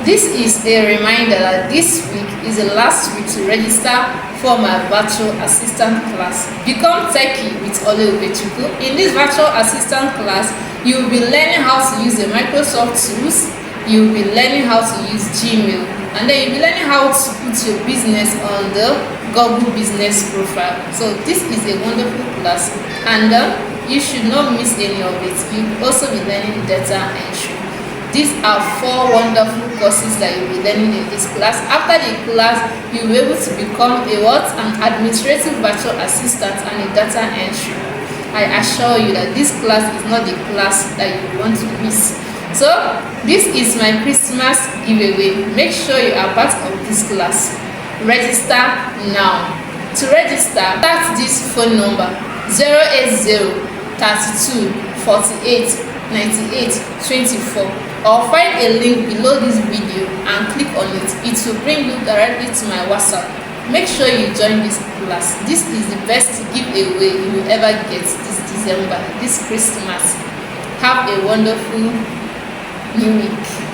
This is a reminder that this week is the last week to register for my virtual assistant class. Become Techie with Oleubechuku. In this virtual assistant class, you will be learning how to use the Microsoft tools, you will be learning how to use Gmail, and then you'll be learning how to put your business on the Google Business Profile. So this is a wonderful class, and you should not miss any of it. You'll also be learning data entry. These are 4 wonderful courses that you'll be learning in this class. After the class, you'll be able to become an administrative virtual assistant and a data entry. I assure you that this class is not the class that you want to miss. So this is my Christmas giveaway. Make sure you are part of this class. Register now. To register, start this phone number 080 32 48 98 24, or find a link below this video and click on it. It will bring you directly to my WhatsApp. Make sure you join this class. This is the best giveaway you will ever get this December, this Christmas. Have a wonderful new week.